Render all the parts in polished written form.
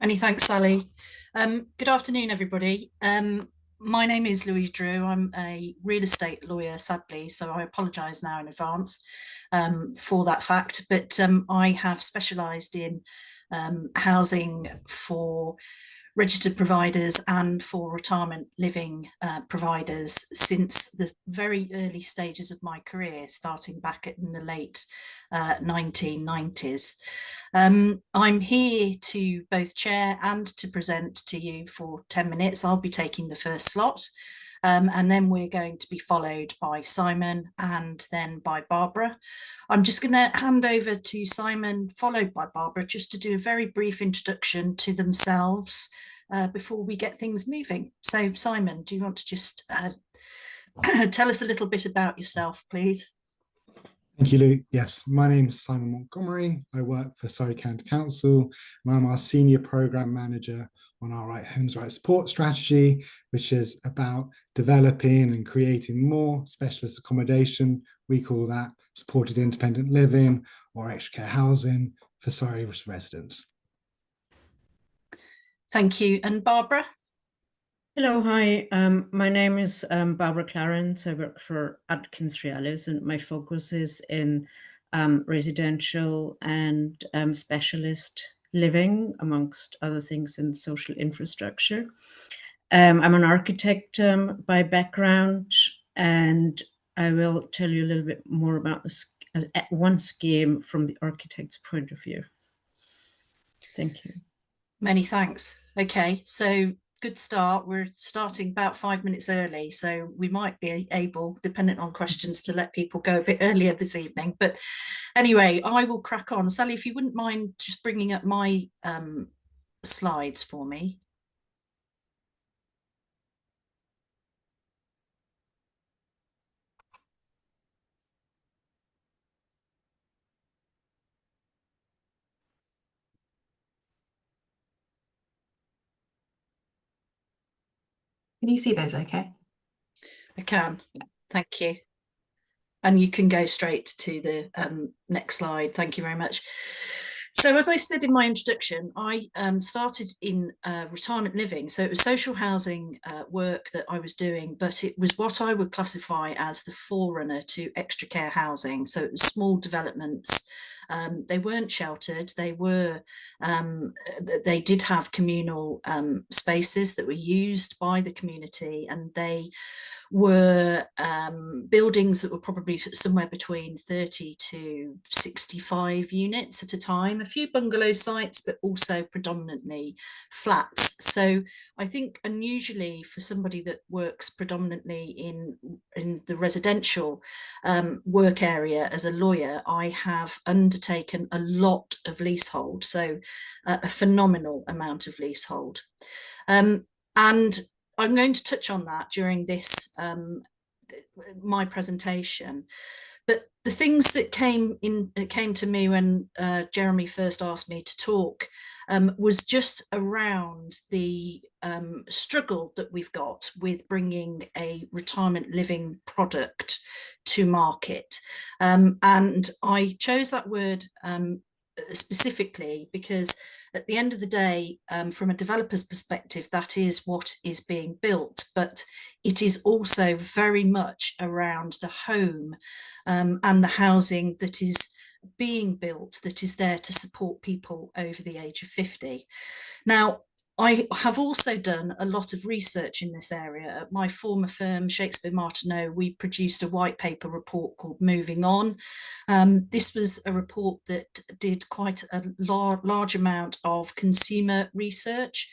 Many thanks, Sally. Good afternoon, everybody. My name is Louise Drew. I'm a real estate lawyer, sadly, so I apologise now in advance for that fact. But I have specialised in housing for registered providers and for retirement living providers since the very early stages of my career, starting back in the late 1990s. I'm here to both chair and to present to you for 10 minutes. I'll be taking the first slot. And then we're going to be followed by Simon and then by Barbara. I'm just going to hand over to Simon, followed by Barbara, just to do a very brief introduction to themselves before we get things moving. So, Simon, do you want to just tell us a little bit about yourself, please? Thank you, Luke. Yes, my name is Simon Montgomery. I work for Surrey County Council, and I'm our Senior Programme Manager on our Homes Right Support Strategy, which is about developing and creating more specialist accommodation. We call that supported independent living or extra care housing for Surrey residents. Thank you. And Barbara? Hello, hi. My name is Barbara Clarence. I work for Atkins Realis, and my focus is in residential and specialist living, amongst other things in social infrastructure. I'm an architect by background, and I will tell you a little bit more about this one scheme from the architect's point of view. Thank you. Many thanks. Okay, so good start. We're starting about 5 minutes early, so we might be able, depending on questions, to let people go a bit earlier this evening. But anyway, I will crack on. Sally, if you wouldn't mind just bringing up my slides for me. Can you see those okay? I can. Thank you. And you can go straight to the next slide. Thank you very much. So as I said in my introduction, I started in retirement living. So it was social housing work that I was doing, but it was what I would classify as the forerunner to extra care housing. So it was small developments. They weren't sheltered. They did have communal spaces that were used by the community, and they were buildings that were probably somewhere between 30 to 65 units at a time, a few bungalow sites, but also predominantly flats. So I think unusually for somebody that works predominantly in the residential work area as a lawyer, I have undertaken a lot of leasehold, so a phenomenal amount of leasehold. And I'm going to touch on that during this my presentation. But the things that came to me when Jeremy first asked me to talk was just around the struggle that we've got with bringing a retirement living product to market. And I chose that word specifically because at the end of the day, from a developer's perspective, that is what is being built, but it is also very much around the home and the housing that is being built, that is there to support people over the age of 50. Now, I have also done a lot of research in this area. At my former firm, Shakespeare Martineau, we produced a white paper report called Moving On. This was a report that did quite a large amount of consumer research,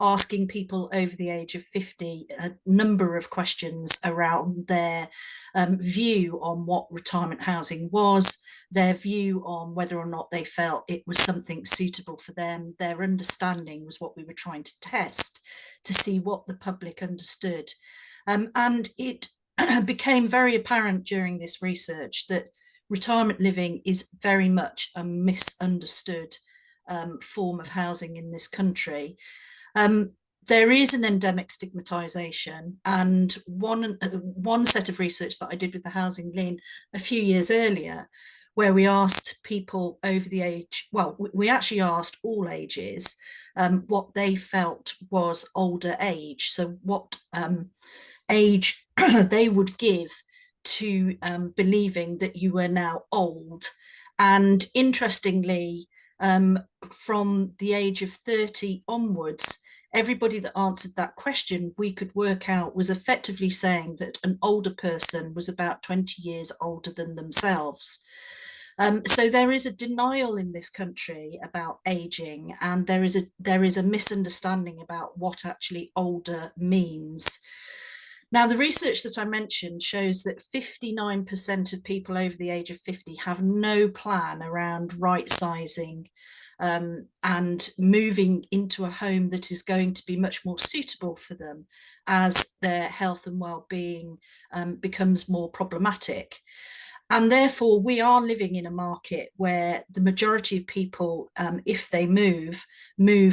asking people over the age of 50 a number of questions around their view on what retirement housing was, their view on whether or not they felt it was something suitable for them. Their understanding was what we were trying to test to see what the public understood. And it became very apparent during this research that retirement living is very much a misunderstood form of housing in this country. There is an endemic stigmatization, and one set of research that I did with the HousingLIN a few years earlier, where we asked people over the age, well, we actually asked all ages, what they felt was older age. So what age they would give to believing that you were now old. And interestingly, from the age of 30 onwards, everybody that answered that question, we could work out, was effectively saying that an older person was about 20 years older than themselves. So there is a denial in this country about aging, and there is a misunderstanding about what actually older means. Now, the research that I mentioned shows that 59% of people over the age of 50 have no plan around right sizing and moving into a home that is going to be much more suitable for them as their health and well-being becomes more problematic. And therefore, we are living in a market where the majority of people, if they move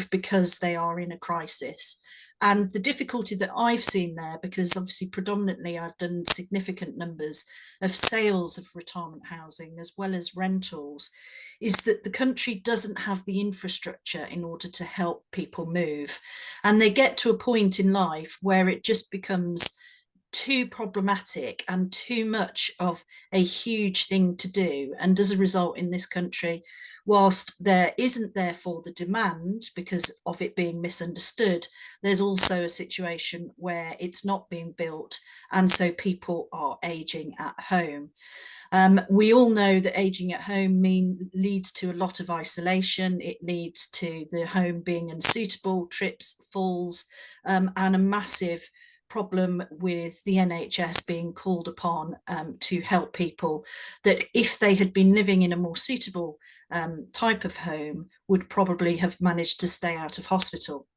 because they are in a crisis. And the difficulty that I've seen there, because obviously predominantly I've done significant numbers of sales of retirement housing as well as rentals, is that the country doesn't have the infrastructure in order to help people move. And they get to a point in life where it just becomes too problematic and too much of a huge thing to do. And as a result, in this country, whilst there isn't therefore the demand because of it being misunderstood, there's also a situation where it's not being built, and so people are aging at home. We all know that aging at home leads to a lot of isolation. It leads to the home being unsuitable, trips, falls, and a massive problem with the NHS being called upon to help people that, if they had been living in a more suitable type of home, would probably have managed to stay out of hospital.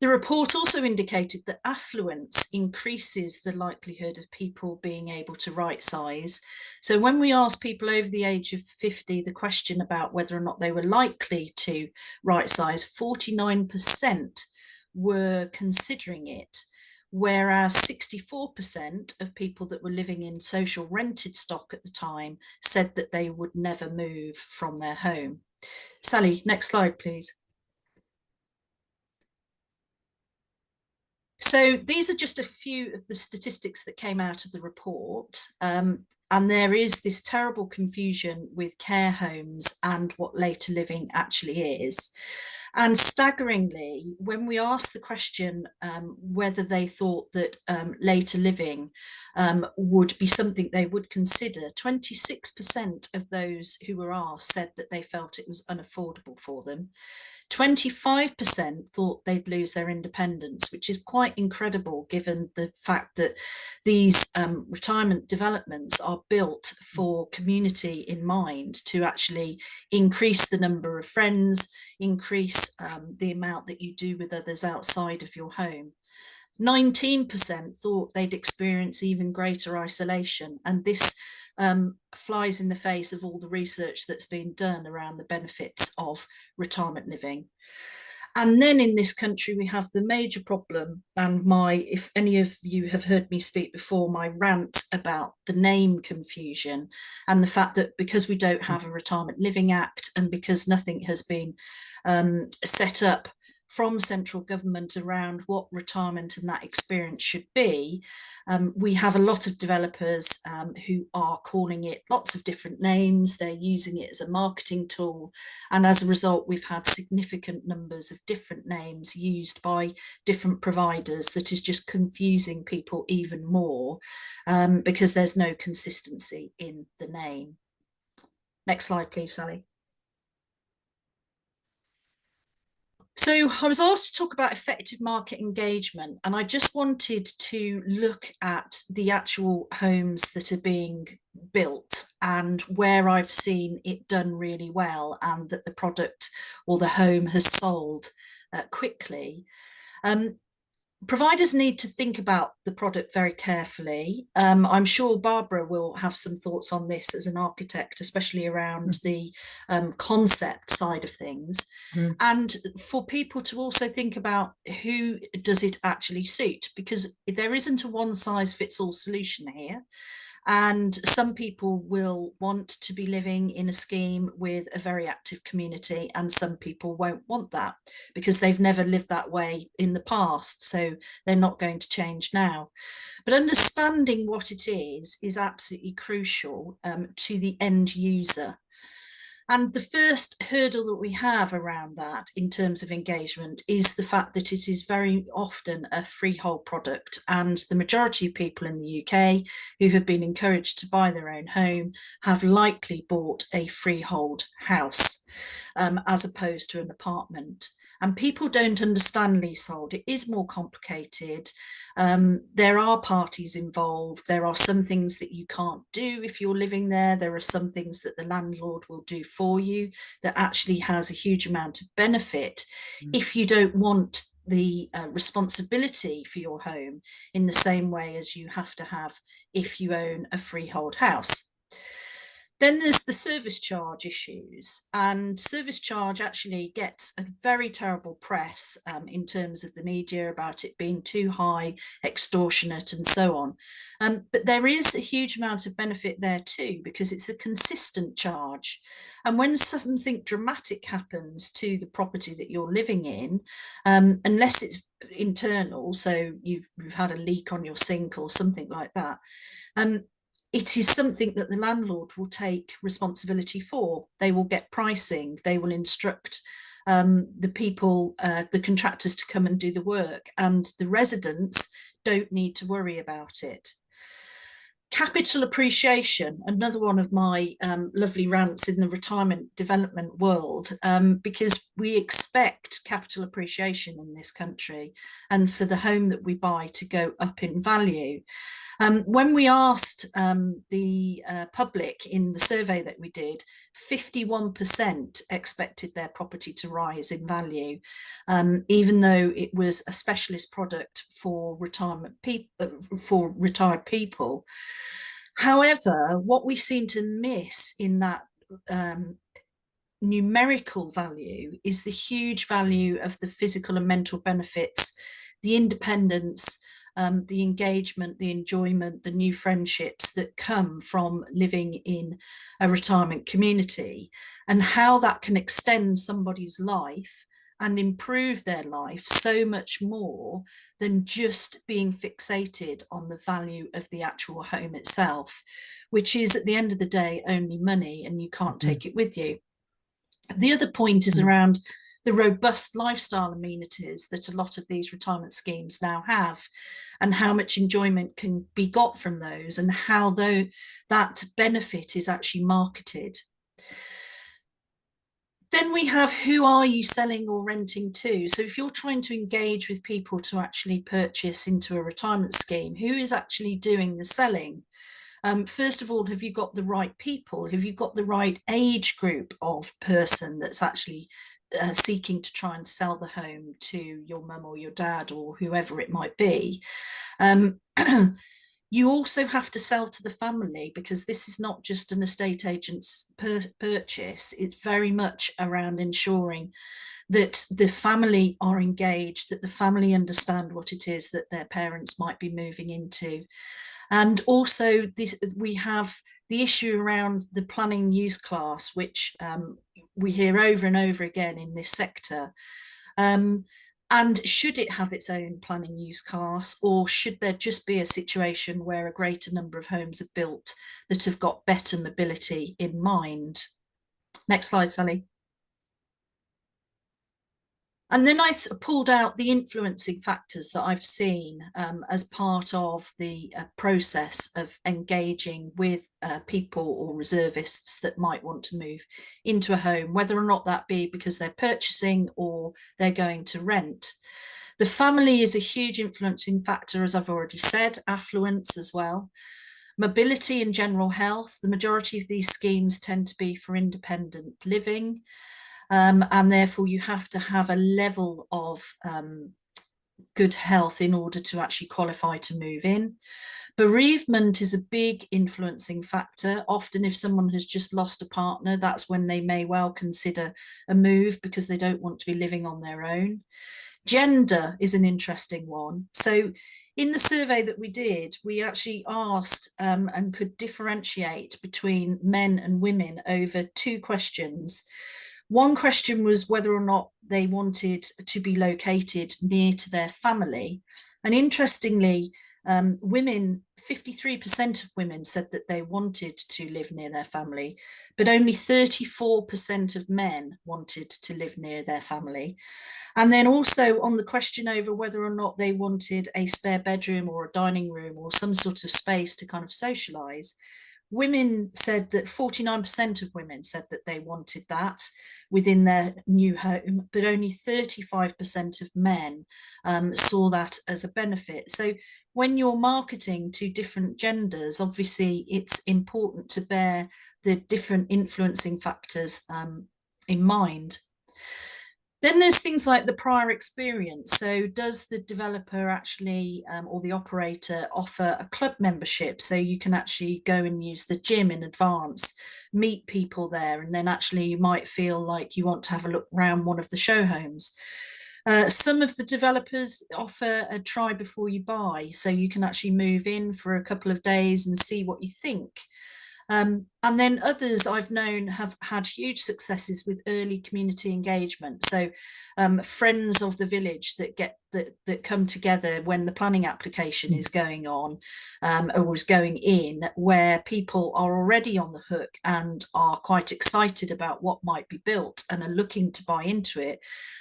The report also indicated that affluence increases the likelihood of people being able to right size. So when we asked people over the age of 50 the question about whether or not they were likely to right size, 49% were considering it, whereas 64% of people that were living in social rented stock at the time said that they would never move from their home. Sally, next slide, please. So these are just a few of the statistics that came out of the report. And there is this terrible confusion with care homes and what later living actually is. And staggeringly, when we asked the question whether they thought that later living would be something they would consider, 26% of those who were asked said that they felt it was unaffordable for them. 25% thought they'd lose their independence, which is quite incredible given the fact that these retirement developments are built for community in mind, to actually increase the number of friends, increase the amount that you do with others outside of your home. 19% thought they'd experience even greater isolation, and this flies in the face of all the research that's been done around the benefits of retirement living. And then in this country, we have the major problem, and if any of you have heard me speak before, my rant about the name confusion and the fact that because we don't have a Retirement Living Act, and because nothing has been set up from central government around what retirement and that experience should be, we have a lot of developers who are calling it lots of different names. They're using it as a marketing tool, and as a result, we've had significant numbers of different names used by different providers that is just confusing people even more because there's no consistency in the name. Next slide, please, Sally. So I was asked to talk about effective market engagement, and I just wanted to look at the actual homes that are being built and where I've seen it done really well and that the product or the home has sold quickly. Providers need to think about the product very carefully. I'm sure Barbara will have some thoughts on this as an architect, especially around the concept side of things. And for people to also think about who does it actually suit, because there isn't a one-size-fits-all solution here. And some people will want to be living in a scheme with a very active community, and some people won't want that because they've never lived that way in the past. So they're not going to change now. But understanding what it is absolutely crucial to the end user. And the first hurdle that we have around that in terms of engagement is the fact that it is very often a freehold product, and the majority of people in the UK who have been encouraged to buy their own home have likely bought a freehold house as opposed to an apartment. And people don't understand leasehold. It is more complicated. There are parties involved. There are some things that you can't do if you're living there. There are some things that the landlord will do for you that actually has a huge amount of benefit if you don't want the responsibility for your home in the same way as you have to have if you own a freehold house. Then there's the service charge issues, and service charge actually gets a very terrible press in terms of the media about it being too high, extortionate, and so on. But there is a huge amount of benefit there too, because it's a consistent charge. And when something dramatic happens to the property that you're living in, unless it's internal, so you've had a leak on your sink or something like that, it is something that the landlord will take responsibility for. They will get pricing, they will instruct the people, the contractors to come and do the work, and the residents don't need to worry about it. Capital appreciation, another one of my lovely rants in the retirement development world, because we expect capital appreciation in this country and for the home that we buy to go up in value. When we asked the public in the survey that we did, 51% expected their property to rise in value, even though it was a specialist product for for retired people. However, what we seem to miss in that numerical value is the huge value of the physical and mental benefits, the independence, the engagement, the enjoyment, the new friendships that come from living in a retirement community, and how that can extend somebody's life and improve their life so much more than just being fixated on the value of the actual home itself, which is at the end of the day only money, and you can't take it with you. The other point is around the robust lifestyle amenities that a lot of these retirement schemes now have, and how much enjoyment can be got from those, and how that benefit is actually marketed. Then we have, who are you selling or renting to? So if you're trying to engage with people to actually purchase into a retirement scheme, who is actually doing the selling? First of all, have you got the right people? Have you got the right age group of person that's actually seeking to try and sell the home to your mum or your dad or whoever it might be? You also have to sell to the family, because this is not just an estate agent's purchase. It's very much around ensuring that the family are engaged, that the family understand what it is that their parents might be moving into. And also we have the issue around the planning use class, which we hear over and over again in this sector. And should it have its own planning use class, or should there just be a situation where a greater number of homes are built that have got better mobility in mind? Next slide, Sally. And then I pulled out the influencing factors that I've seen as part of the process of engaging with people or reservists that might want to move into a home, whether or not that be because they're purchasing or they're going to rent. The family is a huge influencing factor, as I've already said, affluence as well. Mobility and general health. The majority of these schemes tend to be for independent living. And therefore you have to have a level of good health in order to actually qualify to move in. Bereavement is a big influencing factor. Often if someone has just lost a partner, that's when they may well consider a move, because they don't want to be living on their own. Gender is an interesting one. So in the survey that we did, we actually asked and could differentiate between men and women over 2 questions. One question was whether or not they wanted to be located near to their family. And interestingly, women, 53% of women said that they wanted to live near their family, but only 34% of men wanted to live near their family. And then also on the question over whether or not they wanted a spare bedroom or a dining room or some sort of space to kind of socialize, women said that 49% of women said that they wanted that within their new home, but only 35% of men saw that as a benefit. So when you're marketing to different genders, obviously it's important to bear the different influencing factors in mind. Then there's things like the prior experience. So does the developer actually or the operator offer a club membership, so you can actually go and use the gym in advance, meet people there, and then actually you might feel like you want to have a look around one of the show homes. Some of the developers offer a try before you buy, so you can actually move in for a couple of days and see what you think. And then others I've known have had huge successes with early community engagement. So friends of the village that come together when the planning application is going on or is going in, where people are already on the hook and are quite excited about what might be built and are looking to buy into it.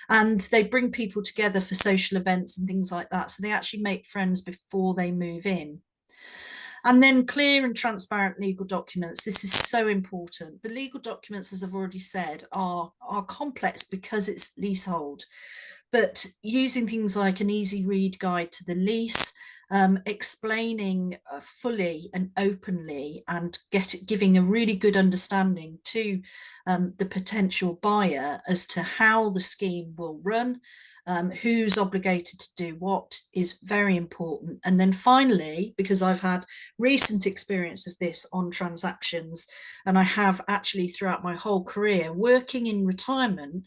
And they bring people together for social events and things like that. So they actually make friends before they move in. And then clear and transparent legal documents. This is so important. The legal documents, as I've already said, are complex because it's leasehold. But using things like an easy read guide to the lease, explaining fully and openly and giving a really good understanding to the potential buyer as to how the scheme will run, who's obligated to do what is very important. And then finally, because I've had recent experience of this on transactions, and I have actually throughout my whole career working in retirement,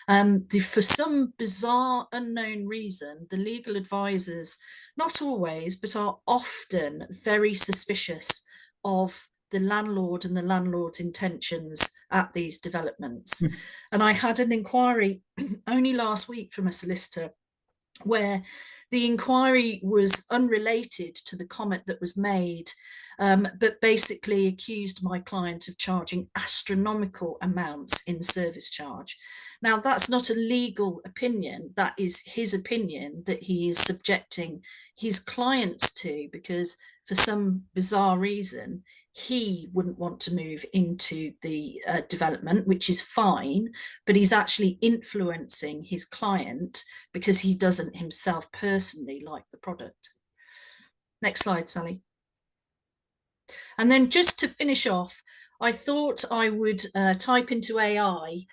for some bizarre unknown reason, the legal advisors, not always, but are often very suspicious of the landlord and the landlord's intentions at these developments. And I had an inquiry only last week from a solicitor where the inquiry was unrelated to the comment that was made, but basically accused my client of charging astronomical amounts in service charge. Now, that's not a legal opinion. That is his opinion that he is subjecting his clients to, because for some bizarre reason, he wouldn't want to move into the development, which is fine, but he's actually influencing his client because he doesn't himself personally like the product. Next slide, Sally. And then just to finish off, I thought I would type into AI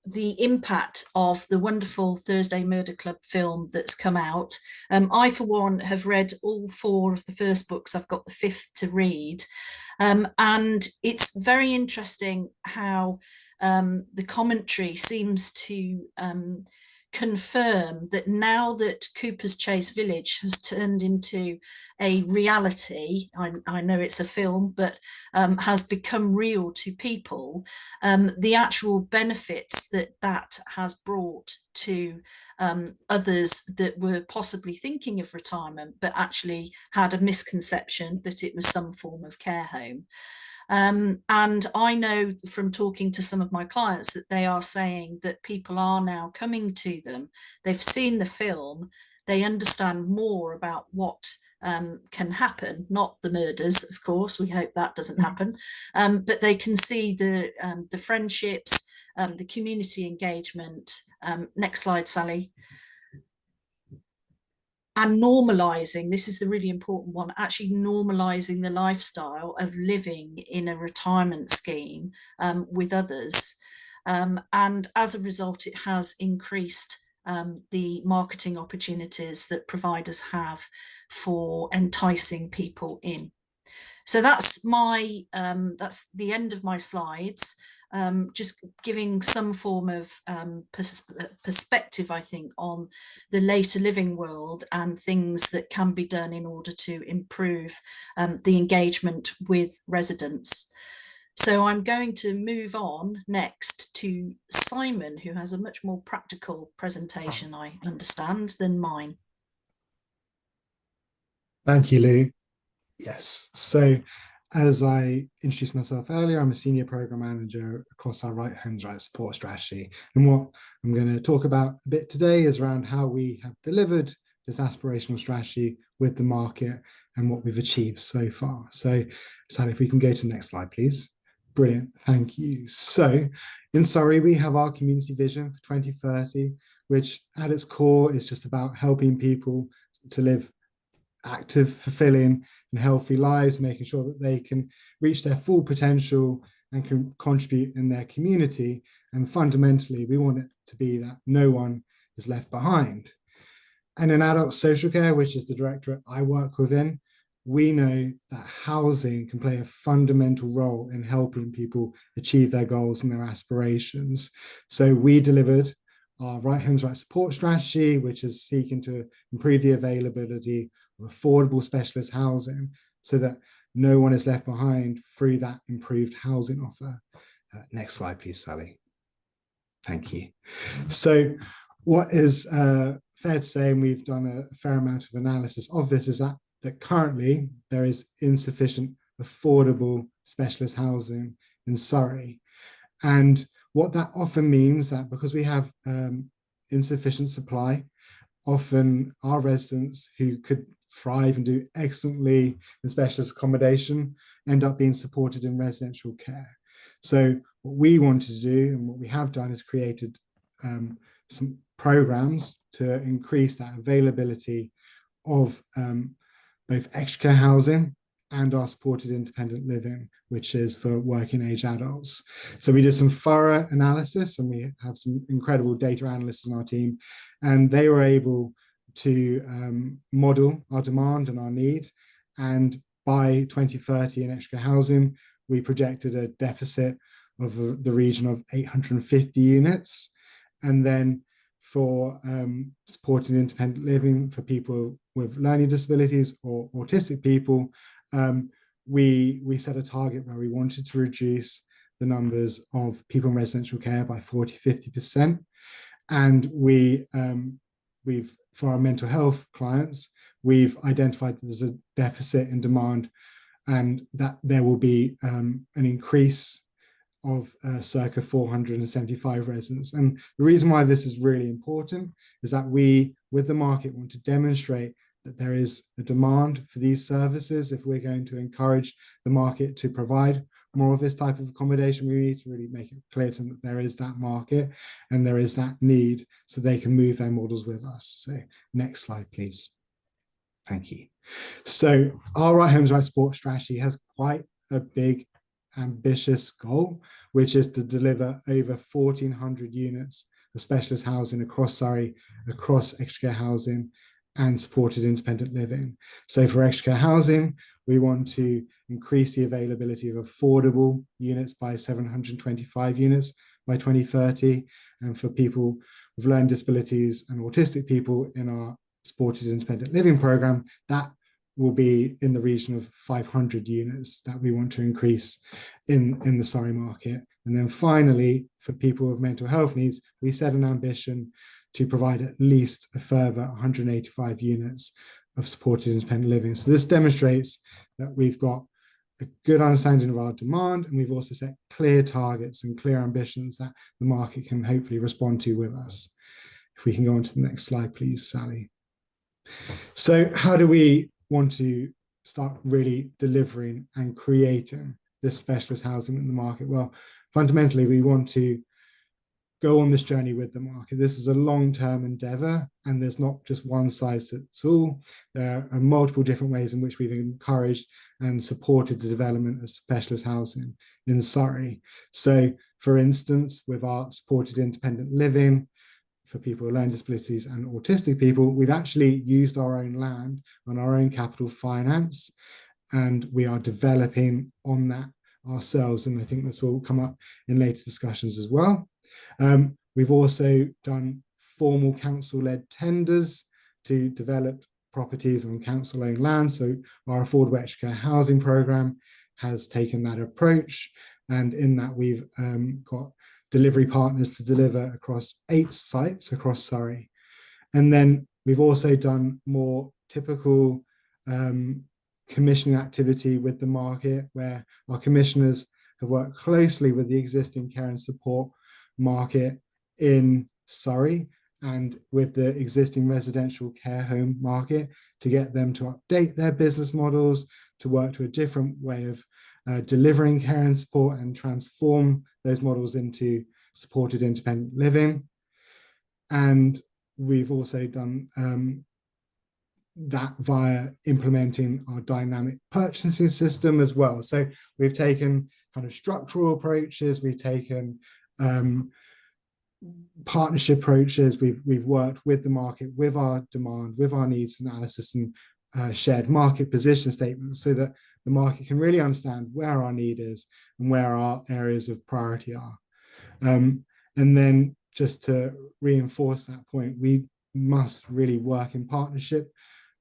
the impact of the wonderful Thursday Murder Club film that's come out. I, for one, have read all 4 of the first books. I've got the 5th to read. And it's very interesting how the commentary seems to confirm that now that Cooper's Chase Village has turned into a reality, I know it's a film, but has become real to people, the actual benefits that has brought to others that were possibly thinking of retirement, but actually had a misconception that it was some form of care home. And I know from talking to some of my clients that they are saying that people are now coming to them. They've seen the film, they understand more about what can happen, not the murders, of course, we hope that doesn't happen, but they can see the friendships, the community engagement. Next slide, Sally. And normalizing, this is the really important one, actually normalizing the lifestyle of living in a retirement scheme with others. And as a result, it has increased the marketing opportunities that providers have for enticing people in. So that's the end of my slides. just giving some form of perspective, I think, on the later living world and things that can be done in order to improve the engagement with residents. So I'm going to move on next to Simon, who has a much more practical presentation, I understand, than mine. Thank you, Lou. Yes. So as I introduced myself earlier, I'm a senior program manager across our Right Homes Right support strategy. And what I'm going to talk about a bit today is around how we have delivered this aspirational strategy with the market and what we've achieved so far. So, Sally, if we can go to the next slide, please. Brilliant. Thank you. So in Surrey, we have our community vision for 2030, which at its core is just about helping people to live active, fulfilling and healthy lives, making sure that they can reach their full potential and can contribute in their community. And fundamentally, we want it to be that no one is left behind. And in adult social care, which is the directorate I work within, we know that housing can play a fundamental role in helping people achieve their goals and their aspirations. So we delivered our Right Homes Right support strategy, which is seeking to improve the availability of affordable specialist housing so that no one is left behind through that improved housing offer. Next slide, please, Sally. Thank you. So what is fair to say, and we've done a fair amount of analysis of this, is that currently there is insufficient affordable specialist housing in Surrey. And what that often means that because we have insufficient supply, often our residents who could thrive and do excellently in specialist accommodation end up being supported in residential care. So what we wanted to do and what we have done is created some programs to increase that availability of both extra care housing and our supported independent living, which is for working age adults. So we did some thorough analysis and we have some incredible data analysts in our team, and they were able to model our demand and our need. And by 2030 in extra housing, we projected a deficit of the region of 850 units. And then for supported independent living for people with learning disabilities or autistic people, we set a target where we wanted to reduce the numbers of people in residential care by 40–50%. And we've for our mental health clients, we've identified that there's a deficit in demand and that there will be an increase of circa 475 residents. And the reason why this is really important is that we, with the market, want to demonstrate that there is a demand for these services. If we're going to encourage the market to provide more of this type of accommodation, we need to really make it clear to them that there is that market and there is that need so they can move their models with us. So next slide, please. Thank you. So our Right Homes Right support strategy has quite a big ambitious goal, which is to deliver over 1,400 units of specialist housing across Surrey, across extra care housing and supported independent living. So for extra care housing, we want to increase the availability of affordable units by 725 units by 2030. And for people with learning disabilities and autistic people in our supported independent living program, that will be in the region of 500 units that we want to increase in the Surrey market. And then finally, for people with mental health needs, we set an ambition to provide at least a further 185 units of supported independent living. So this demonstrates that we've got a good understanding of our demand, and we've also set clear targets and clear ambitions that the market can hopefully respond to with us. If we can go on to the next slide, please, Sally. So how do we want to start really delivering and creating this specialist housing in the market? Well, fundamentally, we want to go on this journey with the market. This is a long-term endeavor, and there's not just one size fits all. There are multiple different ways in which we've encouraged and supported the development of specialist housing in Surrey. So, for instance, with our supported independent living for people with learning disabilities and autistic people, we've actually used our own land on our own capital finance, and we are developing on that ourselves, and I think this will come up in later discussions as well. We've also done formal council-led tenders to develop properties on council-owned land. So our affordable extra care housing programme has taken that approach, and in that we've got delivery partners to deliver across 8 sites across Surrey. And then we've also done more typical commissioning activity with the market, where our commissioners have worked closely with the existing care and support market in Surrey and with the existing residential care home market to get them to update their business models, to work to a different way of delivering care and support and transform those models into supported independent living. And we've also done that via implementing our dynamic purchasing system as well. So we've taken kind of structural approaches, we've taken partnership approaches, we've worked with the market, with our demand, with our needs analysis, and shared market position statements, so that the market can really understand where our need is and where our areas of priority are. And then just to reinforce that point, we must really work in partnership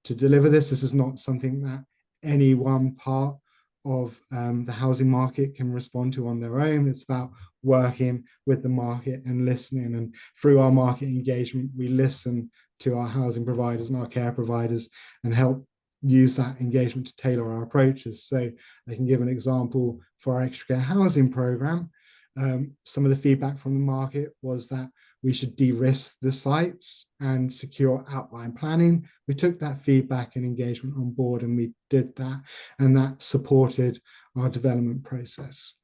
to deliver this. This is not something that any one part of the housing market can respond to on their own. It's about working with the market and listening. And through our market engagement, we listen to our housing providers and our care providers and help use that engagement to tailor our approaches. So I can give an example for our extra care housing programme. Some of the feedback from the market was that we should de-risk the sites and secure outline planning. We took that feedback and engagement on board, and we did that, and that supported our development process.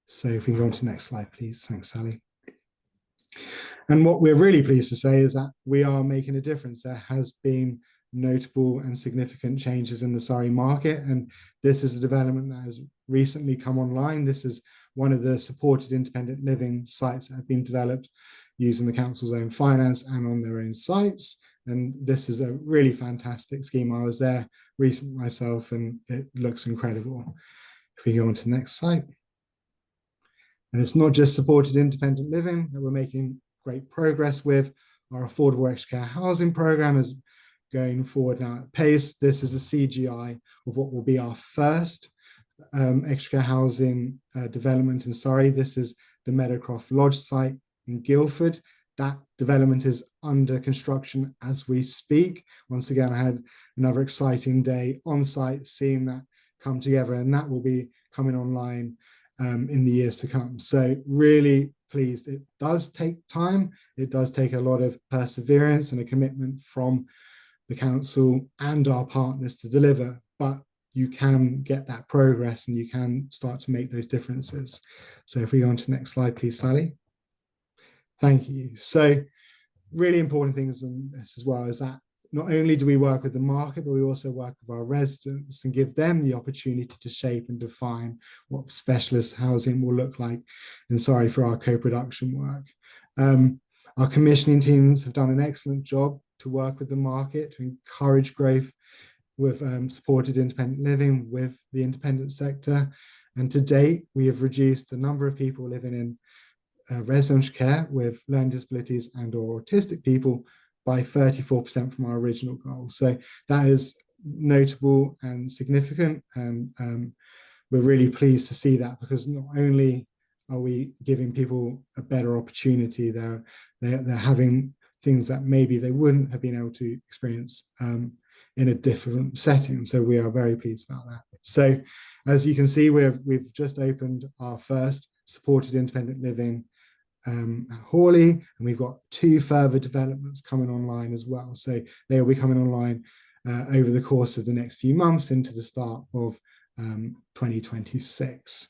So if we go on to the next slide, please. Thanks, Sally. And what we're really pleased to say is that we are making a difference. There has been notable and significant changes in the Surrey market, and this is a development that has recently come online. This is one of the supported independent living sites that have been developed using the council's own finance and on their own sites. And this is a really fantastic scheme. I was there recently myself, and it looks incredible. If we go on to the next slide. And it's not just supported independent living that we're making great progress with. Our affordable extra care housing programme is going forward now at pace. This is a CGI of what will be our first extra care housing development in Surrey. This is the Meadowcroft Lodge site in Guildford. That development is under construction as we speak. Once again, I had another exciting day on site seeing that come together, and that will be coming online in the years to come. So really pleased. It does take time. It does take a lot of perseverance and a commitment from the council and our partners to deliver, but you can get that progress and you can start to make those differences. So if we go on to the next slide, please, Sally. Thank you. So really important things in this as well is that not only do we work with the market, but we also work with our residents and give them the opportunity to shape and define what specialist housing will look like. And sorry for our co-production work. Our commissioning teams have done an excellent job to work with the market, to encourage growth with supported independent living with the independent sector. And to date, we have reduced the number of people living in residential care with learning disabilities and or autistic people by 34% from our original goal. So that is notable and significant, and we're really pleased to see that, because not only are we giving people a better opportunity, they're having things that maybe they wouldn't have been able to experience in a different setting. So we are very pleased about that. So as you can see, we've just opened our first supported independent living at Hawley, and we've got 2 further developments coming online as well. So they will be coming online over the course of the next few months into the start of 2026.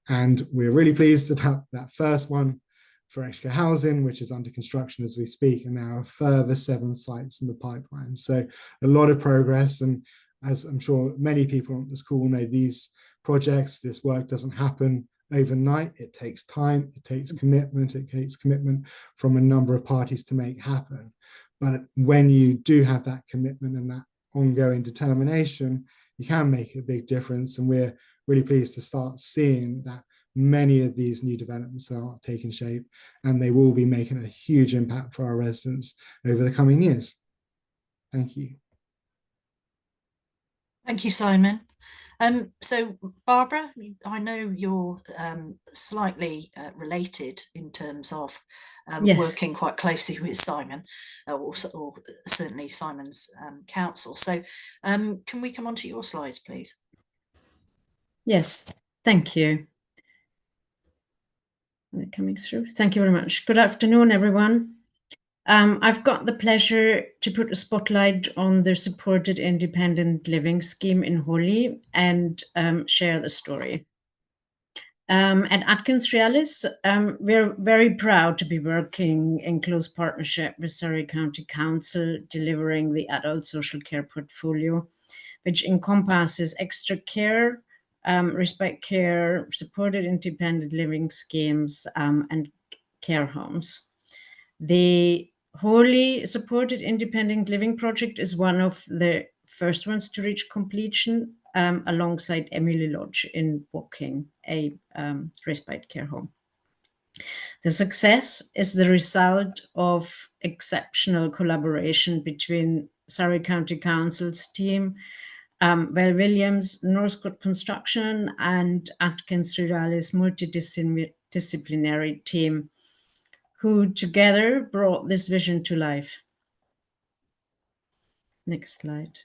And we're really pleased about that first one for extra housing, which is under construction as we speak, and there are further 7 sites in the pipeline. So a lot of progress, and as I'm sure many people on this call know, these projects, this work doesn't happen overnight. It takes time, it takes commitment from a number of parties to make happen. But when you do have that commitment and that ongoing determination, you can make a big difference. And we're really pleased to start seeing that many of these new developments are taking shape, and they will be making a huge impact for our residents over the coming years. Thank you. Thank you, Simon. So Barbara, I know you're slightly related in terms of Yes. working quite closely with Simon, or certainly Simon's council. So can we come on to your slides, please? Yes, thank you. They're coming through. Thank you very much. Good afternoon, everyone. I've got the pleasure to put a spotlight on the supported independent living scheme in Hawley and share the story. At Atkins Realis, we're very proud to be working in close partnership with Surrey County Council, delivering the adult social care portfolio, which encompasses extra care, respite care, supported independent living schemes, and care homes. The Wholly Supported Independent Living Project is one of the first ones to reach completion, alongside Emily Lodge in Woking, a respite care home. The success is the result of exceptional collaboration between Surrey County Council's team, Val Williams, Northcote Construction, and Atkins Realis multidisciplinary team, who together brought this vision to life. Next slide.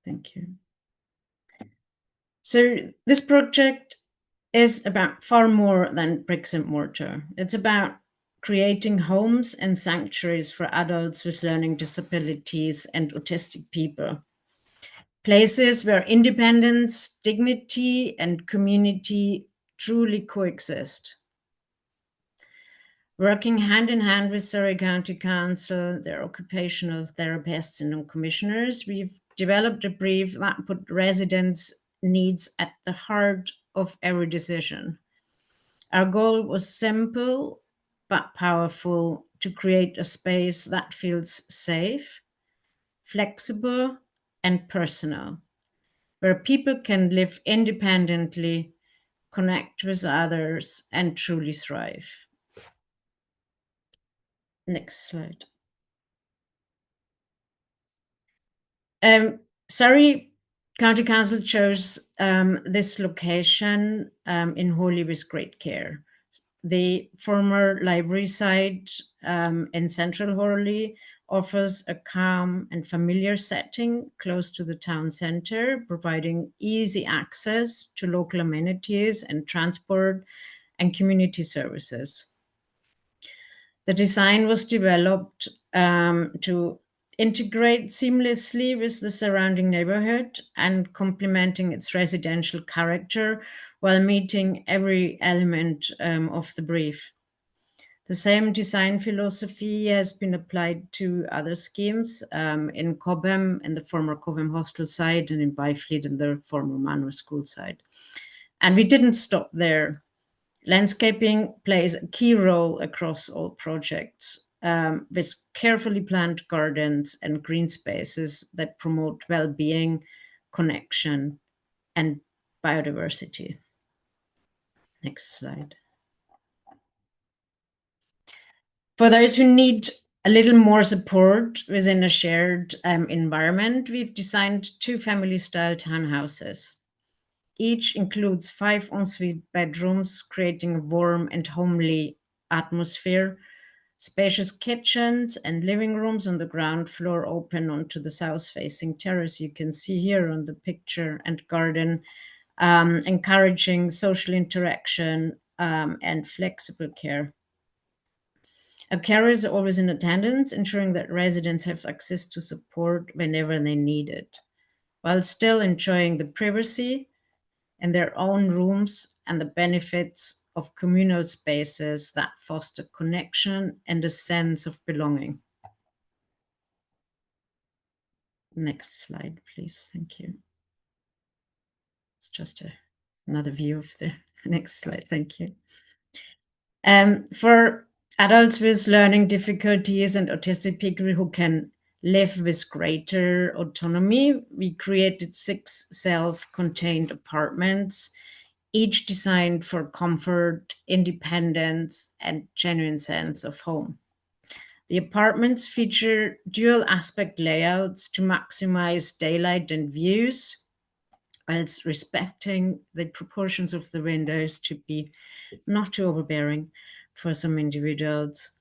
Thank you. So this project is about far more than bricks and mortar. It's about creating homes and sanctuaries for adults with learning disabilities and autistic people. Places where independence, dignity, and community truly coexist. Working hand in hand with Surrey County Council, their occupational therapists and non-commissioners, we've developed a brief that put residents' needs at the heart of every decision. Our goal was simple but powerful: to create a space that feels safe, flexible, and personal, where people can live independently, connect with others, and truly thrive. Next slide. Surrey County Council chose this location in Hawley with great care. The former library site in central Hawley offers a calm and familiar setting close to the town centre, providing easy access to local amenities and transport and community services. The design was developed to integrate seamlessly with the surrounding neighborhood and complementing its residential character while meeting every element of the brief. The same design philosophy has been applied to other schemes in Cobham, in the former Cobham hostel site, and in Byfleet, in the former Manor School site. And we didn't stop there. Landscaping plays a key role across all projects, with carefully planned gardens and green spaces that promote well-being, connection, and biodiversity. Next slide. For those who need a little more support within a shared environment, we've designed 2 family-style townhouses. Each includes 5 ensuite bedrooms, creating a warm and homely atmosphere. Spacious kitchens and living rooms on the ground floor open onto the south-facing terrace you can see here on the picture, and garden, encouraging social interaction and flexible care. A carer is always in attendance, ensuring that residents have access to support whenever they need it, while still enjoying the privacy in their own rooms and the benefits of communal spaces that foster connection and a sense of belonging. Next slide, please. Thank you. It's just another view of the next slide. Thank you. For adults with learning difficulties and autistic people who can live with greater autonomy. We created 6 self-contained apartments, each designed for comfort, independence, and genuine sense of home. The apartments feature dual aspect layouts to maximize daylight and views, whilst respecting the proportions of the windows to be not too overbearing for some individuals.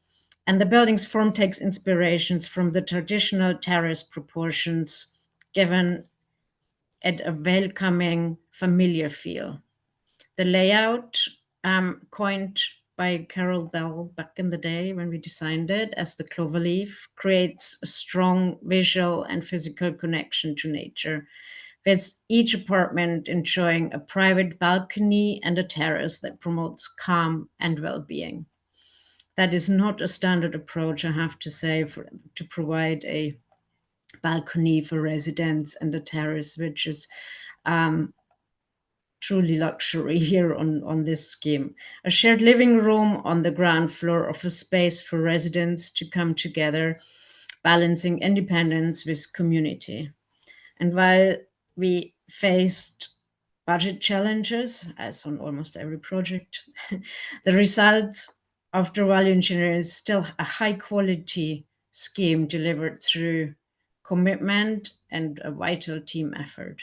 And the building's form takes inspirations from the traditional terrace proportions, given it a welcoming, familiar feel. The layout, coined by Carol Bell back in the day when we designed it as the cloverleaf, creates a strong visual and physical connection to nature, with each apartment enjoying a private balcony and a terrace that promotes calm and well-being. That is not a standard approach, I have to say, to provide a balcony for residents and a terrace, which is truly luxury here on this scheme. A shared living room on the ground floor offers space for residents to come together, balancing independence with community. And while we faced budget challenges, as on almost every project, the result after value engineering is still a high quality scheme delivered through commitment and a vital team effort.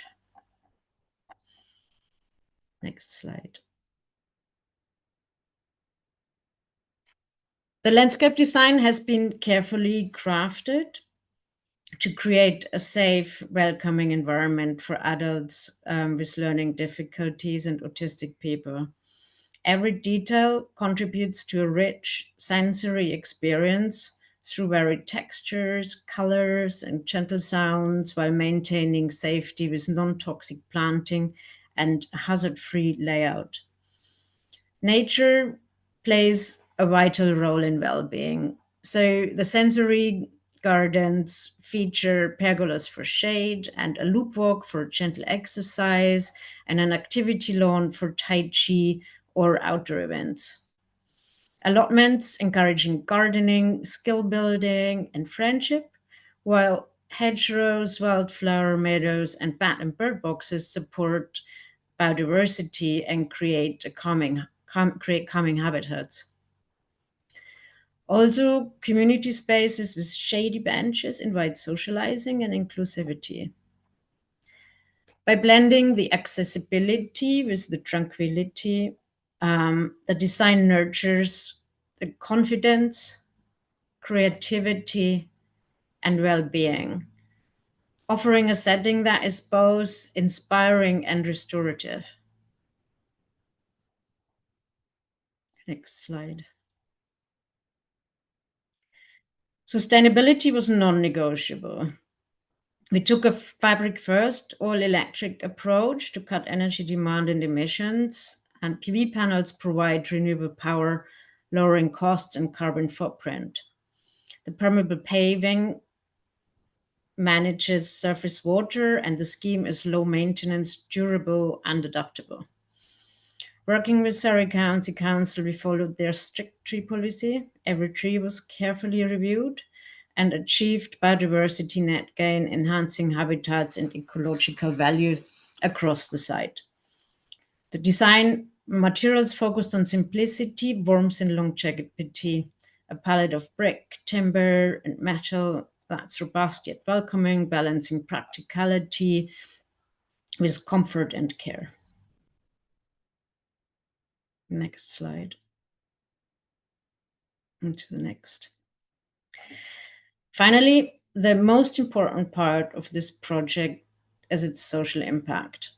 Next slide. The landscape design has been carefully crafted to create a safe, welcoming environment for adults with learning difficulties and autistic people. Every detail contributes to a rich sensory experience through varied textures, colors, and gentle sounds, while maintaining safety with non-toxic planting and hazard-free layout. Nature plays a vital role in well-being. So the sensory gardens feature pergolas for shade and a loop walk for gentle exercise and an activity lawn for Tai Chi or outdoor events. Allotments encouraging gardening, skill building, and friendship, while hedgerows, wildflower meadows, and bat and bird boxes support biodiversity and create calming habitats. Also, community spaces with shady benches invite socializing and inclusivity. By blending the accessibility with the tranquility, the design nurtures the confidence, creativity, and well-being, offering a setting that is both inspiring and restorative. Next slide. Sustainability was non-negotiable. We took a fabric-first, all-electric approach to cut energy demand and emissions, and PV panels provide renewable power, lowering costs and carbon footprint. The permeable paving manages surface water, and the scheme is low maintenance, durable, and adaptable. Working with Surrey County Council, we followed their strict tree policy. Every tree was carefully reviewed and achieved biodiversity net gain, enhancing habitats and ecological value across the site. The design materials focused on simplicity, warmth, and longevity. A palette of brick, timber, and metal that's robust yet welcoming, balancing practicality with comfort and care. Next slide. Into the next. Finally, the most important part of this project is its social impact.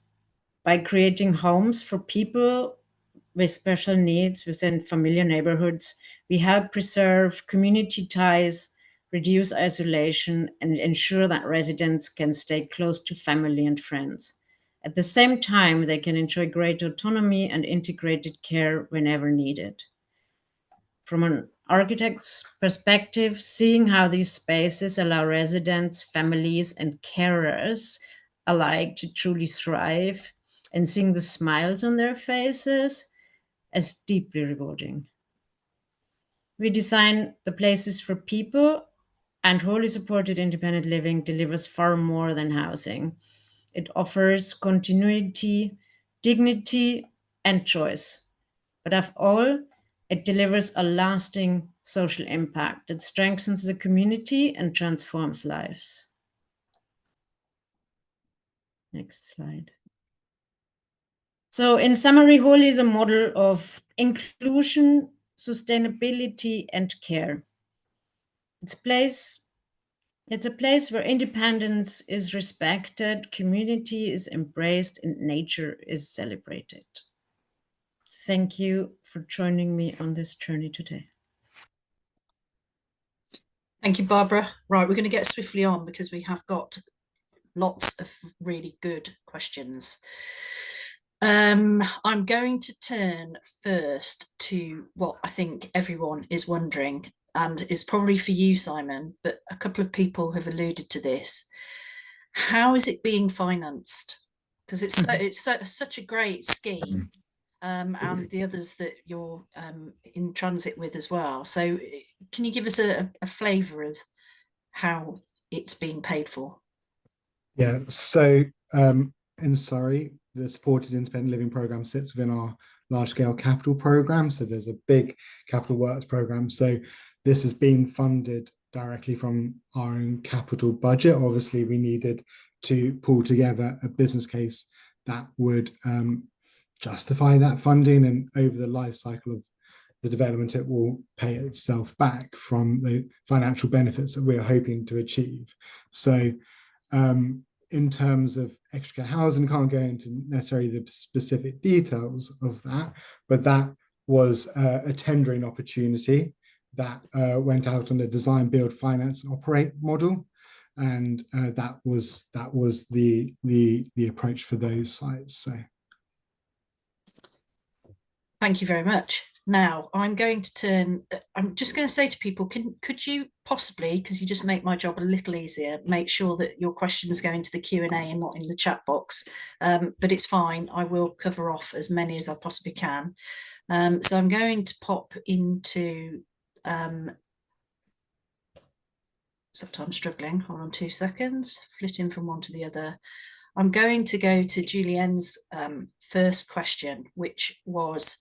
By creating homes for people with special needs within familiar neighborhoods, we help preserve community ties, reduce isolation, and ensure that residents can stay close to family and friends. At the same time, they can enjoy great autonomy and integrated care whenever needed. From an architect's perspective, seeing how these spaces allow residents, families, and carers alike to truly thrive and seeing the smiles on their faces is deeply rewarding. We design the places for people and wholly supported independent living delivers far more than housing. It offers continuity, dignity, and choice. But above all, it delivers a lasting social impact. It strengthens the community and transforms lives. Next slide. So in summary, Wholly is a model of inclusion, sustainability, and care. It's a place where independence is respected, community is embraced, and nature is celebrated. Thank you for joining me on this journey today. Thank you, Barbara. Right, we're going to get swiftly on because we have got lots of really good questions. I'm going to turn first to what I think everyone is wondering, and it's probably for you, Simon, but a couple of people have alluded to this. How is it being financed? Because it's such a great scheme, and the others that you're in transit with as well. So can you give us a flavour of how it's being paid for? Yeah, so in Surrey, the supported independent living program sits within our large scale capital program. So there's a big capital works program. So this has been funded directly from our own capital budget. Obviously, we needed to pull together a business case that would justify that funding, and over the life cycle of the development, it will pay itself back from the financial benefits that we're hoping to achieve. So in terms of extra care housing, can't go into necessarily the specific details of that, but that was a tendering opportunity that went out on a design, build, finance, and operate model, and that was the approach for those sites. So, thank you very much. Now I'm going to turn, I'm just going to say to people, could you possibly, because you just make my job a little easier, make sure that your questions go into the Q&A and not in the chat box, but it's fine, I will cover off as many as I possibly can. So I'm going to pop into, sometimes struggling, hold on 2 seconds, flitting from one to the other. I'm going to go to Julienne's first question, which was,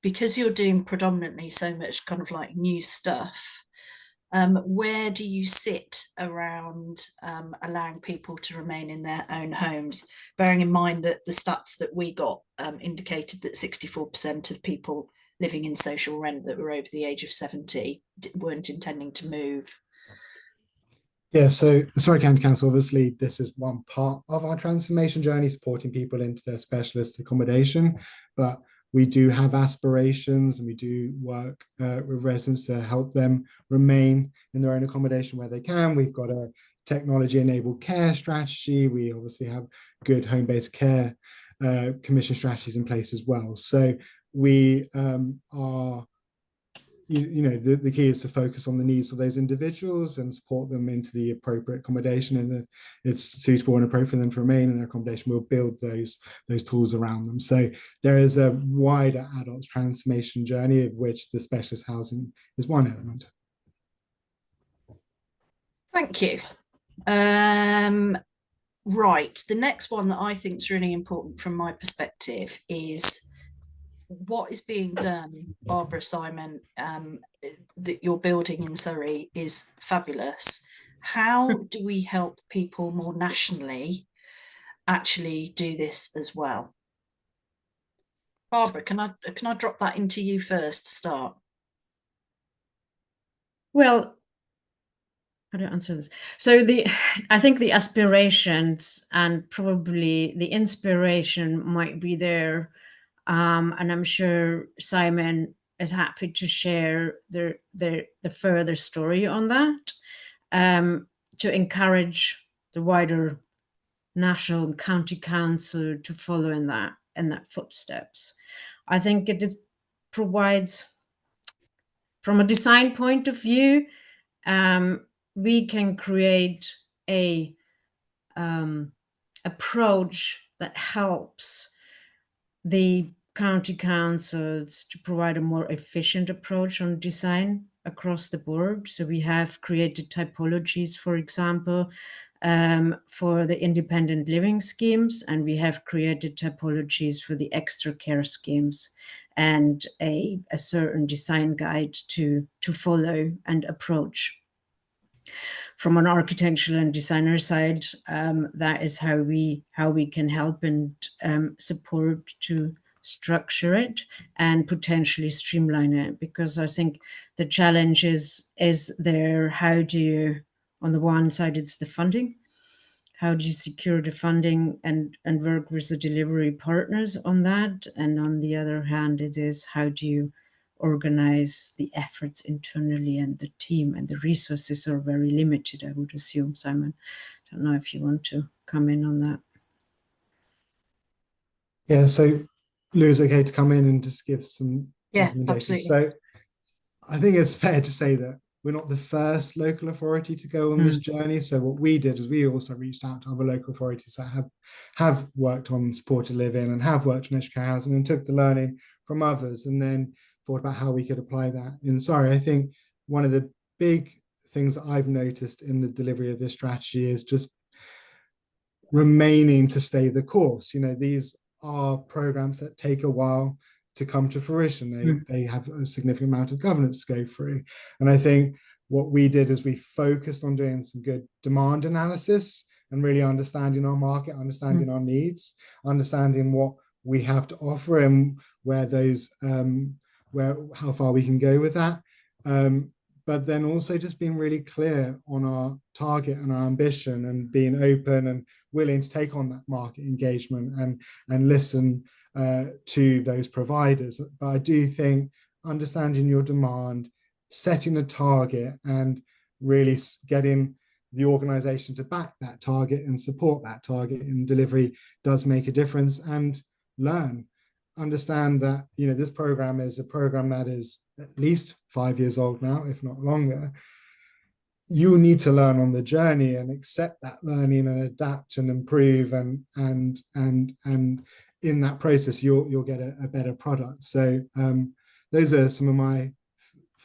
because you're doing predominantly so much kind of like new stuff, where do you sit around allowing people to remain in their own homes, bearing in mind that the stats that we got indicated that 64% of people living in social rent that were over the age of 70 weren't intending to move? yeah, so Surrey County Council, obviously, this is one part of our transformation journey, supporting people into their specialist accommodation, but we do have aspirations, and we do work with residents to help them remain in their own accommodation where they can. We've got a technology-enabled care strategy. We obviously have good home-based care commission strategies in place as well. So we are, the key is to focus on the needs of those individuals and support them into the appropriate accommodation, and if it's suitable and appropriate for them to remain in their accommodation, we'll build those tools around them. So there is a wider adults transformation journey, of which the specialist housing is one element. Thank you. Right, the next one that I think is really important from my perspective is what is being done, Barbara, Simon, that you're building in Surrey is fabulous. How do we help people more nationally actually do this as well? Barbara, can I drop that into you first to start? Well, how do I answer this? So I think the aspirations and probably the inspiration might be there. And I'm sure Simon is happy to share the further story on that, to encourage the wider national and county council to follow in that footsteps. I think it provides, from a design point of view, we can create a approach that helps the county councils to provide a more efficient approach on design across the board. So we have created typologies, for example, for the independent living schemes, and we have created typologies for the extra care schemes, and a certain design guide to follow and approach. From an architectural and designer side, that is how we can help and support to structure it and potentially streamline it. Because I think the challenge is there, how do you, on the one side, it's the funding. How do you secure the funding and work with the delivery partners on that? And on the other hand, it is how do you organize the efforts internally, and the team and the resources are very limited, I would assume. Simon, I don't know if you want to come in on that. Yeah, so Lou, is okay to come in and just give some recommendations? Absolutely. So I think it's fair to say that we're not the first local authority to go on this journey. So what we did is we also reached out to other local authorities that have worked on supported living and have worked on extra care housing, and took the learning from others and then thought about how we could apply that in Surrey. I think one of the big things that I've noticed in the delivery of this strategy is just remaining to stay the course. You know, these are programs that take a while to come to fruition. They have a significant amount of governance to go through. And I think what we did is we focused on doing some good demand analysis and really understanding our market, understanding our needs, understanding what we have to offer and where those how far we can go with that. But then also just being really clear on our target and our ambition, and being open and willing to take on that market engagement and listen to those providers. But I do think understanding your demand, setting a target, and really getting the organization to back that target and support that target in delivery does make a difference. And understand that, you know, this program is a program that is at least 5 years old now, if not longer. You need to learn on the journey and accept that learning and adapt and improve, and in that process you'll get a better product. So those are some of my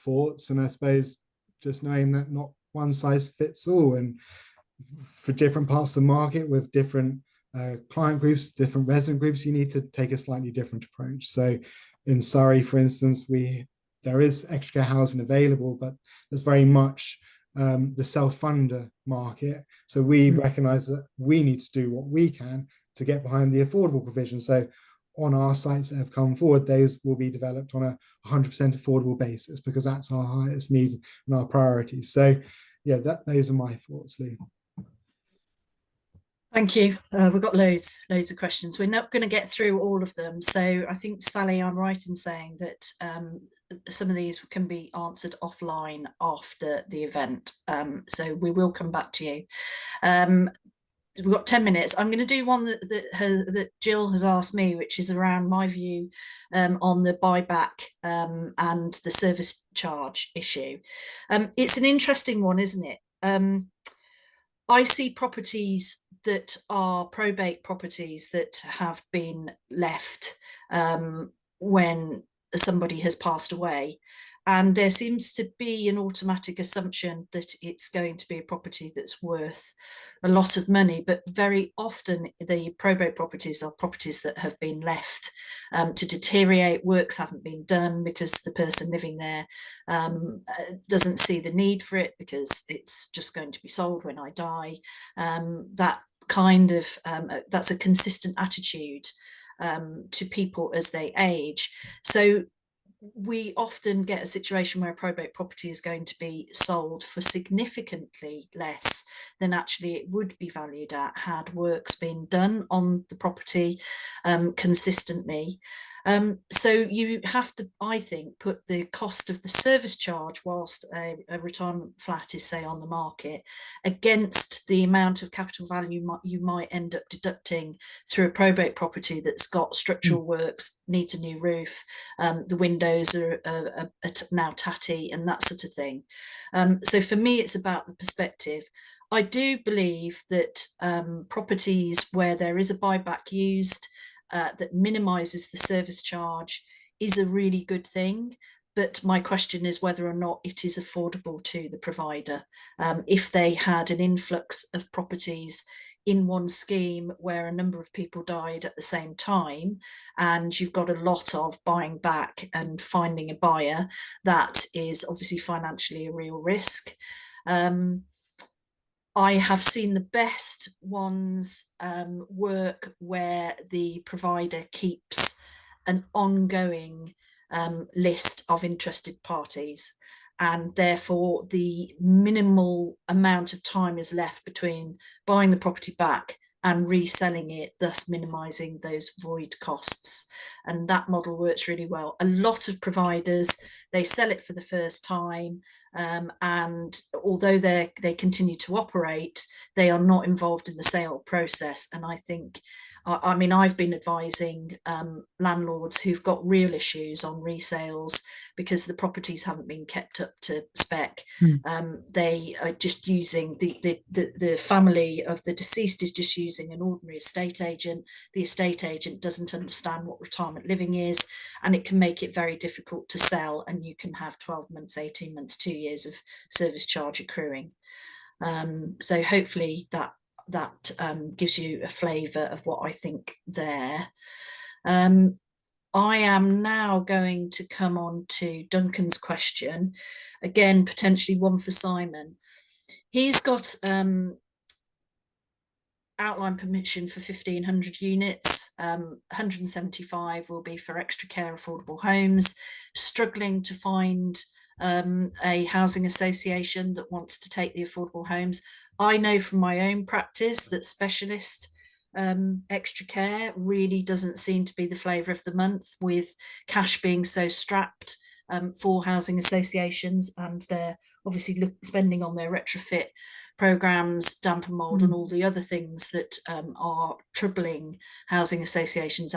thoughts, and I suppose just knowing that not one size fits all, and for different parts of the market with different client groups, different resident groups, you need to take a slightly different approach. So in Surrey, for instance, there is extra care housing available, but there's very much the self-funder market. So we recognize that we need to do what we can to get behind the affordable provision. So on our sites that have come forward, those will be developed on a 100% affordable basis, because that's our highest need and our priorities. So yeah, those are my thoughts, Lee. Thank you. We've got loads of questions. We're not going to get through all of them. So I think, Sally, I'm right in saying that some of these can be answered offline after the event. So we will come back to you. We've got 10 minutes. I'm going to do one that Jill has asked me, which is around my view on the buyback and the service charge issue. It's an interesting one, isn't it? I see properties that are probate properties that have been left when somebody has passed away. And there seems to be an automatic assumption that it's going to be a property that's worth a lot of money. But very often the probate properties are properties that have been left to deteriorate. Works haven't been done because the person living there doesn't see the need for it, because it's just going to be sold when I die. That kind of that's a consistent attitude to people as they age. So we often get a situation where a probate property is going to be sold for significantly less than actually it would be valued at had works been done on the property consistently. So you have to, I think, put the cost of the service charge whilst a retirement flat is, say, on the market, against the amount of capital value you might end up deducting through a probate property that's got structural works, needs a new roof, the windows are now tatty, and that sort of thing. So for me, it's about the perspective. I do believe that properties where there is a buyback used that minimises the service charge is a really good thing. but my question is whether or not it is affordable to the provider. If they had an influx of properties in one scheme where a number of people died at the same time, and you've got a lot of buying back and finding a buyer, that is obviously financially a real risk. I have seen the best ones work where the provider keeps an ongoing list of interested parties, and therefore the minimal amount of time is left between buying the property back and reselling it, thus minimizing those void costs. And that model works really well. A lot of providers, they sell it for the first time, and although they continue to operate, they are not involved in the sale process. And I think, I mean, I've been advising landlords who've got real issues on resales because the properties haven't been kept up to spec. They are just using the family of the deceased is just using an ordinary estate agent. The estate agent doesn't understand what retirement living is, and it can make it very difficult to sell, and you can have 12 months, 18 months, 2 years of service charge accruing. So hopefully that gives you a flavour of what I think there. I am now going to come on to Duncan's question, again potentially one for Simon. He's got outline permission for 1,500 units. 175 will be for extra care affordable homes, struggling to find a housing association that wants to take the affordable homes. I know from my own practice that specialist extra care really doesn't seem to be the flavour of the month, with cash being so strapped for housing associations, and they're obviously spending on their retrofit programs, damp and mold, and all the other things that are troubling housing associations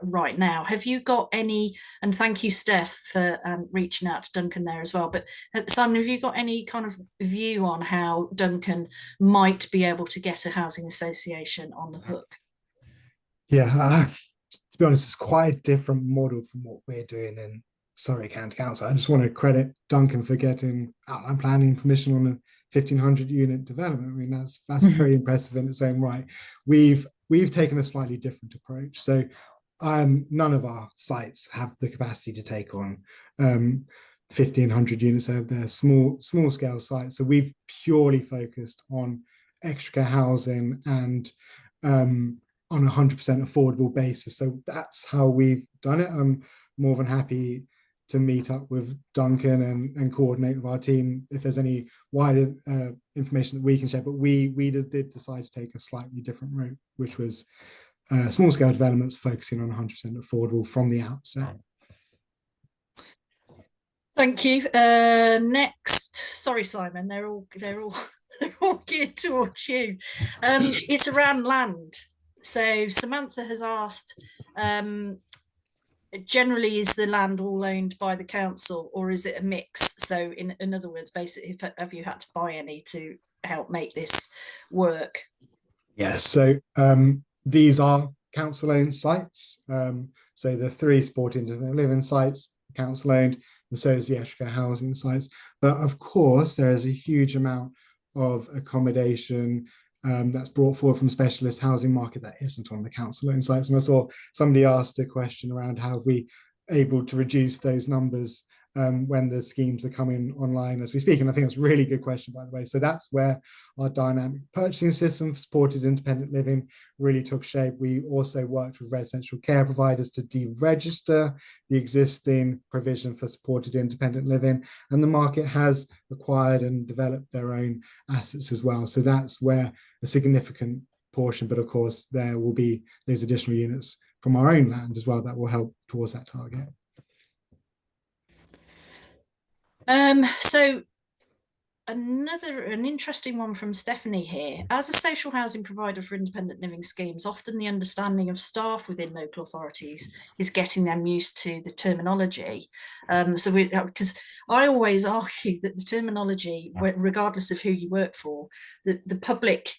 right now. Have you got any, and thank you Steph for reaching out to Duncan there as well, but Simon, have you got any kind of view on how Duncan might be able to get a housing association on the hook? Yeah, to be honest, it's quite a different model from what we're doing in Surrey County Council. I just want to credit Duncan for getting outline planning permission on a 1,500 unit development. I mean, that's very impressive in its own right. We've taken a slightly different approach. So none of our sites have the capacity to take on 1,500 units. They're small scale sites. So we've purely focused on extra care housing and on a 100% affordable basis. So that's how we've done it. I'm more than happy to meet up with Duncan and coordinate with our team if there's any wider information that we can share. But we did decide to take a slightly different route, which was small scale developments focusing on 100% affordable from the outset. Thank you. Next, sorry Simon, they're all geared towards you. It's around land. So Samantha has asked, generally is the land all owned by the council, or is it a mix? So in other words, basically, have you had to buy any to help make this work? Yes, so these are council owned sites. So the 3 sporting living sites, council owned, and so is the extra care housing sites. But of course, there is a huge amount of accommodation that's brought forward from specialist housing market that isn't on the council owned sites. And I saw somebody asked a question around how we able to reduce those numbers when the schemes are coming online as we speak. And I think that's a really good question, by the way. So that's where our dynamic purchasing system for supported independent living really took shape. We also worked with residential care providers to deregister the existing provision for supported independent living, and the market has acquired and developed their own assets as well. So that's where a significant portion, but of course there will be those additional units from our own land as well that will help towards that target. So an interesting one from Stephanie here. As a social housing provider for independent living schemes, often the understanding of staff within local authorities is getting them used to the terminology. Because I always argue that the terminology, regardless of who you work for, the public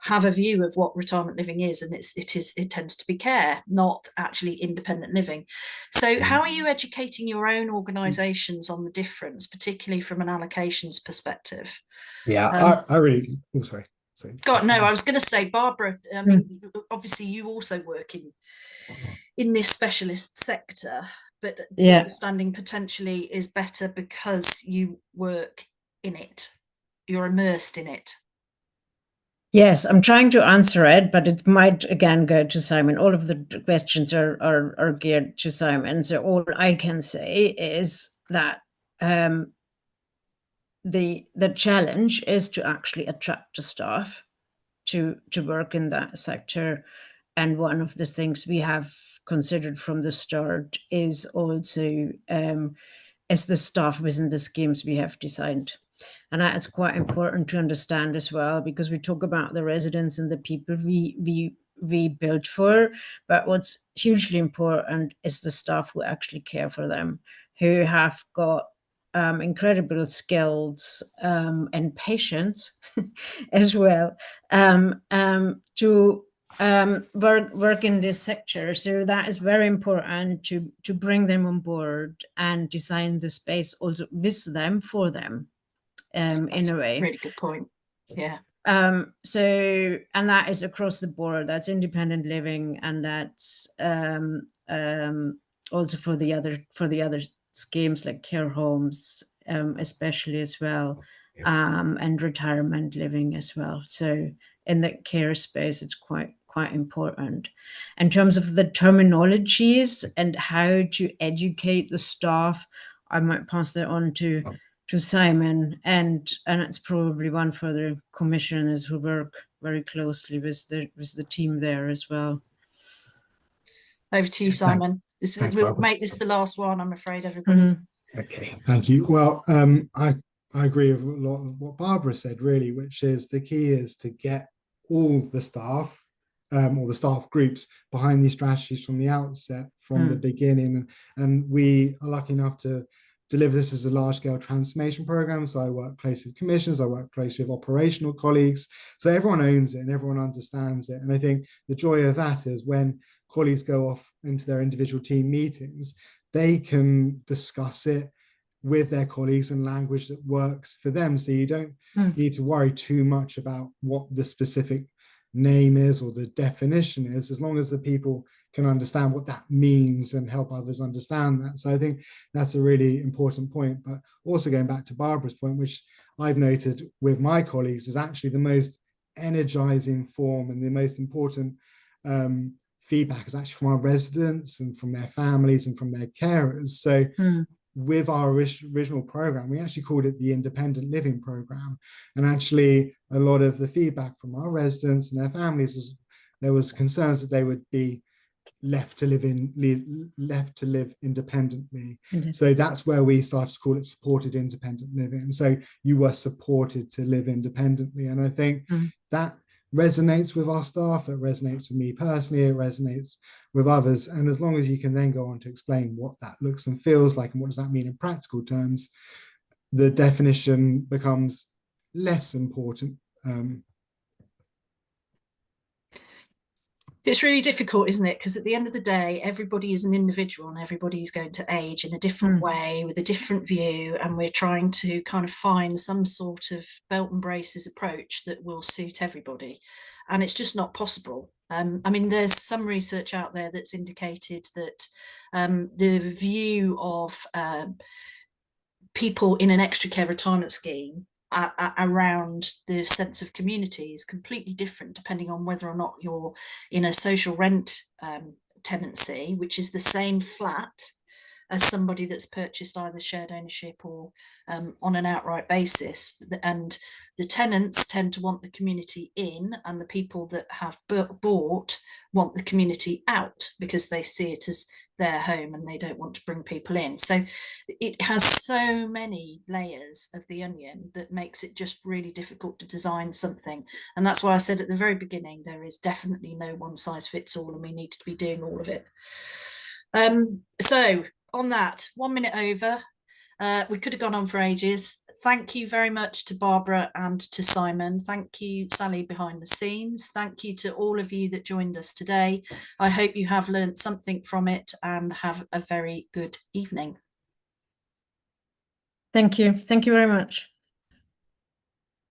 have a view of what retirement living is, and it tends to be care, not actually independent living. So how are you educating your own organisations on the difference, particularly from an allocations perspective? Yeah, I really, oh, sorry. God, no, I was going to say, Barbara, I mean, obviously you also work in this specialist sector, but the understanding potentially is better because you work in it, you're immersed in it. Yes, I'm trying to answer it, but it might again go to Simon. All of the questions are geared to Simon. So all I can say is that the challenge is to actually attract the staff to work in that sector. And one of the things we have considered from the start is also is the staff within the schemes we have designed. And that is quite important to understand as well, because we talk about the residents and the people we build for, but what's hugely important is the staff who actually care for them, who have got incredible skills and patience as well to work in this sector. So that is very important to bring them on board and design the space also with them, for them, in a way. Really good point. Yeah. So, and that is across the board. That's independent living, and that's also for the other schemes like care homes, especially as well, and retirement living as well. So in the care space, it's quite important. In terms of the terminologies and how to educate the staff, I might pass that on to Simon, and it's probably one for the commissioners who work very closely with the team there as well. Over to you, Simon. We'll make this the last one, I'm afraid, everybody. Okay, thank you. Well, I agree with a lot of what Barbara said, really, which is the key is to get all the staff or the staff groups behind these strategies from the outset, from the beginning. And we are lucky enough to deliver this as a large-scale transformation program. So I work closely with commissioners, I work closely with operational colleagues. So everyone owns it and everyone understands it. And I think the joy of that is when colleagues go off into their individual team meetings, they can discuss it with their colleagues in language that works for them. So you don't need to worry too much about what the specific name is or the definition is, as long as the people can understand what that means and help others understand that. So I think that's a really important point. But also going back to Barbara's point, which I've noted with my colleagues, is actually the most energizing form and the most important feedback is actually from our residents and from their families and from their carers. So with our original program, we actually called it the Independent Living Program. And actually a lot of the feedback from our residents and their families was there was concerns that they would be left to live independently. So that's where we started to call it supported independent living. And so you were supported to live independently. And I think that resonates with our staff, it resonates with me personally, it resonates with others. And as long as you can then go on to explain what that looks and feels like and what does that mean in practical terms, the definition becomes less important. It's really difficult, isn't it? Because at the end of the day, everybody is an individual and everybody is going to age in a different way with a different view. And we're trying to kind of find some sort of belt and braces approach that will suit everybody. And it's just not possible. I mean, there's some research out there that's indicated that the view of people in an extra care retirement scheme around the sense of community is completely different depending on whether or not you're in a social rent tenancy, which is the same flat as somebody that's purchased either shared ownership or on an outright basis. And the tenants tend to want the community in, and the people that have bought want the community out because they see it as their home and they don't want to bring people in. So it has so many layers of the onion that makes it just really difficult to design something. And that's why I said at the very beginning, there is definitely no one size fits all, and we need to be doing all of it. So on that, 1 minute over. We could have gone on for ages. thank you very much to Barbara and to Simon. Thank you, Sally, behind the scenes. Thank you to all of you that joined us today. I hope you have learned something from it and have a very good evening. Thank you. Thank you very much.